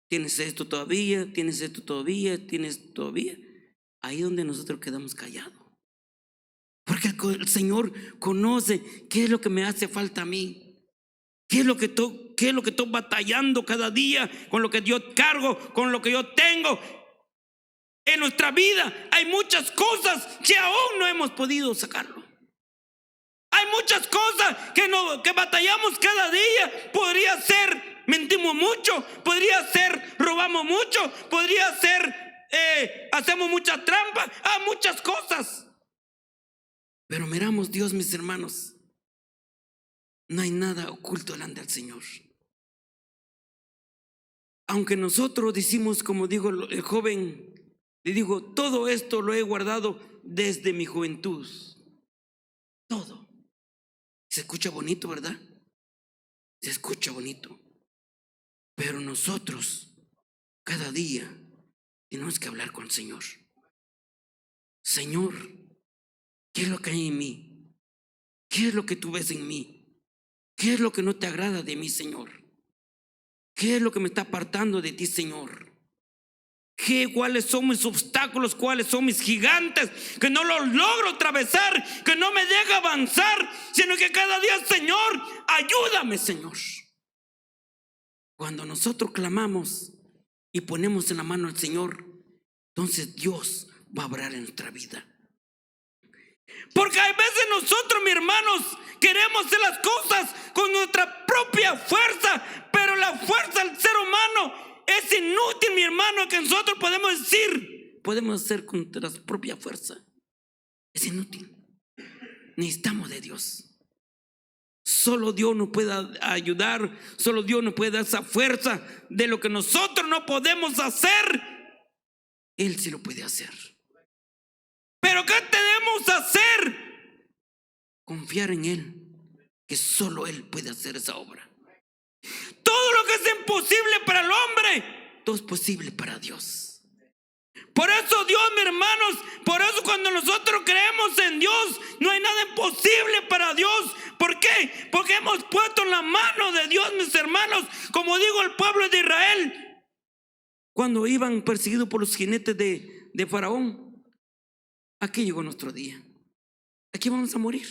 tienes esto todavía, tienes esto todavía, tienes todavía. Ahí es donde nosotros quedamos callados. Porque el Señor conoce qué es lo que me hace falta a mí. ¿Qué es lo que estoy batallando cada día? Con lo que yo cargo, con lo que yo tengo. En nuestra vida hay muchas cosas que aún no hemos podido sacarlo. Hay muchas cosas que batallamos cada día. Podría ser: mentimos mucho. Podría ser: robamos mucho. Podría ser: hacemos mucha trampa. Hay muchas cosas. Pero miramos Dios, mis hermanos. No hay nada oculto delante del Señor. Aunque nosotros decimos, como dijo el joven, le digo: todo esto lo he guardado desde mi juventud. Todo. Se escucha bonito, ¿verdad? Se escucha bonito. Pero nosotros cada día tenemos que hablar con el Señor. Señor, ¿qué es lo que hay en mí? ¿Qué es lo que tú ves en mí? ¿Qué es lo que no te agrada de mí, Señor? ¿Qué es lo que me está apartando de ti, Señor? ¿Cuáles son mis obstáculos? ¿Cuáles son mis gigantes? Que no los logro atravesar, que no me deja avanzar, sino que cada día: Señor, ayúdame, Señor. Cuando nosotros clamamos y ponemos en la mano al Señor, entonces Dios va a obrar en nuestra vida. Porque hay veces nosotros, mis hermanos, queremos hacer las cosas con nuestra propia fuerza, pero la fuerza del ser humano es inútil, mi hermano. Que nosotros podemos decir, podemos hacer con nuestra propia fuerza. Es inútil. Necesitamos de Dios. Solo Dios nos puede ayudar. Solo Dios nos puede dar esa fuerza. De lo que nosotros no podemos hacer, Él sí lo puede hacer. Pero ¿qué debemos hacer? Confiar en Él, que solo Él puede hacer esa obra. Todo lo que es imposible para el hombre, todo es posible para Dios. Por eso Dios, mis hermanos, por eso cuando nosotros creemos en Dios, no hay nada imposible para Dios. ¿Por qué? Porque hemos puesto en la mano de Dios, mis hermanos, como digo, el pueblo de Israel, cuando iban perseguidos por los jinetes de Faraón. Aquí llegó nuestro día. Aquí vamos a morir.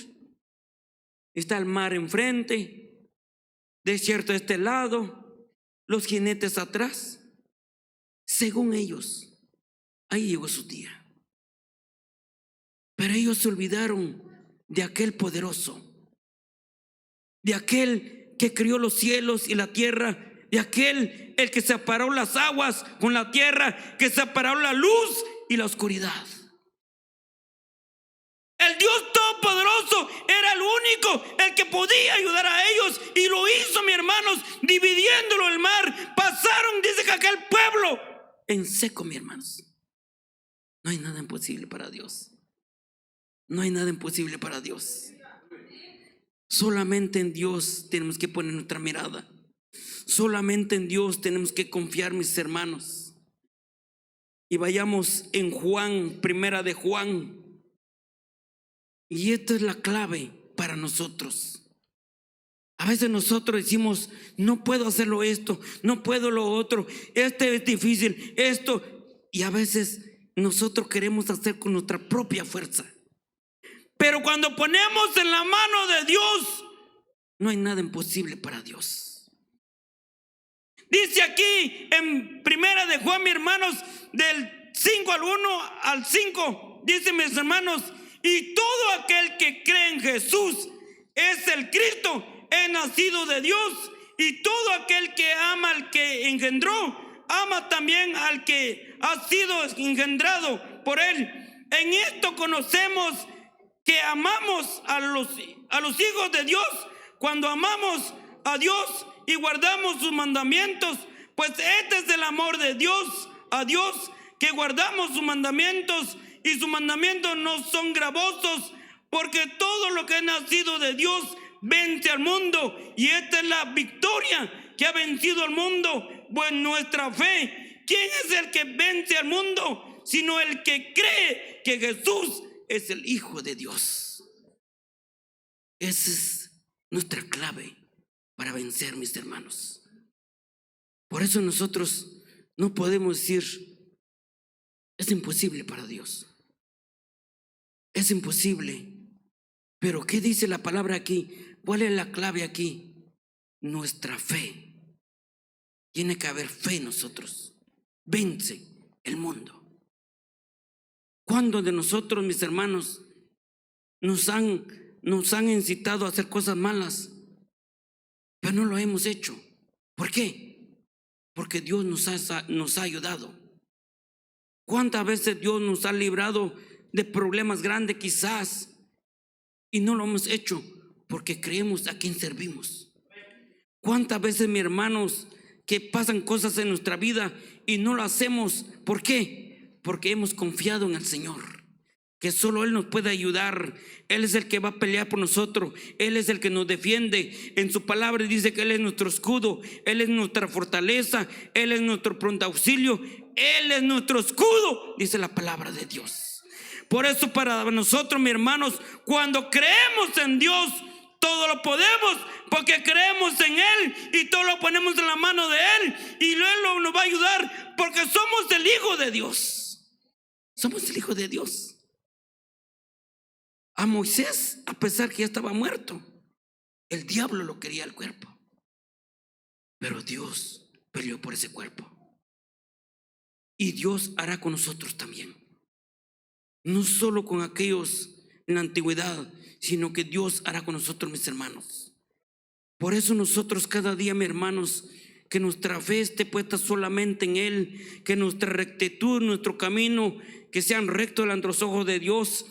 Está el mar enfrente, desierto de este lado, los jinetes atrás. Según ellos, ahí llegó su día. Pero ellos se olvidaron de aquel poderoso, de aquel que crió los cielos y la tierra, de aquel el que separó las aguas con la tierra, que separó la luz y la oscuridad. El Dios Todopoderoso era el único, el que podía ayudar a ellos, y lo hizo, mis hermanos, dividiéndolo el mar. Pasaron, dice que aquel pueblo en seco, mis hermanos. No hay nada imposible para Dios. No hay nada imposible para Dios. Solamente en Dios tenemos que poner nuestra mirada. Solamente en Dios tenemos que confiar, mis hermanos. Y vayamos en Juan, primera de Juan. Y esta es la clave para nosotros. A veces nosotros decimos: no puedo hacerlo esto, no puedo lo otro, este es difícil, esto. Y a veces nosotros queremos hacer con nuestra propia fuerza. Pero cuando ponemos en la mano de Dios, no hay nada imposible para Dios. Dice aquí en primera de Juan, mis hermanos, del 5 al 1 al 5, dice, mis hermanos: y todo aquel que cree en Jesús es el Cristo, es nacido de Dios. Y todo aquel que ama al que engendró, ama también al que ha sido engendrado por él. En esto conocemos que amamos a los hijos de Dios, cuando amamos a Dios y guardamos sus mandamientos. Pues este es el amor de Dios a Dios, que guardamos sus mandamientos, y sus mandamientos no son gravosos, porque todo lo que es nacido de Dios vence al mundo. Y esta es la victoria que ha vencido al mundo, pues nuestra fe. ¿Quién es el que vence al mundo? Sino el que cree que Jesús es el Hijo de Dios. Esa es nuestra clave para vencer, mis hermanos. Por eso nosotros no podemos decir: es imposible para Dios. Es imposible. Pero ¿qué dice la palabra aquí? ¿Cuál es la clave aquí? Nuestra fe. Tiene que haber fe en nosotros. Vence el mundo. ¿Cuándo de nosotros, mis hermanos, nos han incitado a hacer cosas malas, pero no lo hemos hecho? ¿Por qué? Porque Dios nos ha ayudado. ¿Cuántas veces Dios nos ha librado de problemas grandes quizás, y no lo hemos hecho porque creemos a quien servimos? ¿Cuántas veces, mis hermanos, que pasan cosas en nuestra vida y no lo hacemos? ¿Por qué? Porque hemos confiado en el Señor, que solo Él nos puede ayudar. Él es el que va a pelear por nosotros. Él es el que nos defiende. En su palabra dice que Él es nuestro escudo, Él es nuestra fortaleza, Él es nuestro pronto auxilio, Él es nuestro escudo, dice la palabra de Dios. Por eso para nosotros, mis hermanos, cuando creemos en Dios, todo lo podemos, porque creemos en Él, y todo lo ponemos en la mano de Él, y Él nos va a ayudar, porque somos el Hijo de Dios. Somos el Hijo de Dios. A Moisés, a pesar que ya estaba muerto, el diablo lo quería el cuerpo, pero Dios peleó por ese cuerpo. Y Dios hará con nosotros también. No solo con aquellos en la antigüedad, sino que Dios hará con nosotros, mis hermanos. Por eso nosotros cada día, mis hermanos, que nuestra fe esté puesta solamente en Él, que nuestra rectitud, nuestro camino, que sean rectos delante de los ojos de Dios.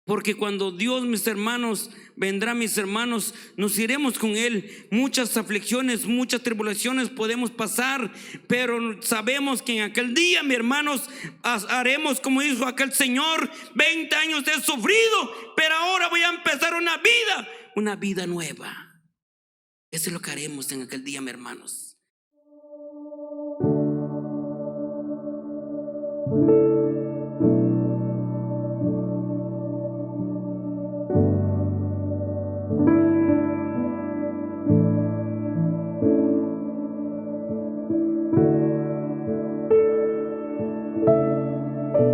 Porque cuando Dios, mis hermanos, vendrá, mis hermanos, nos iremos con Él. Muchas aflicciones, muchas tribulaciones podemos pasar, pero sabemos que en aquel día, mis hermanos, haremos como hizo aquel señor: 20 años he sufrido, pero ahora voy a empezar una vida nueva. Eso es lo que haremos en aquel día, mis hermanos.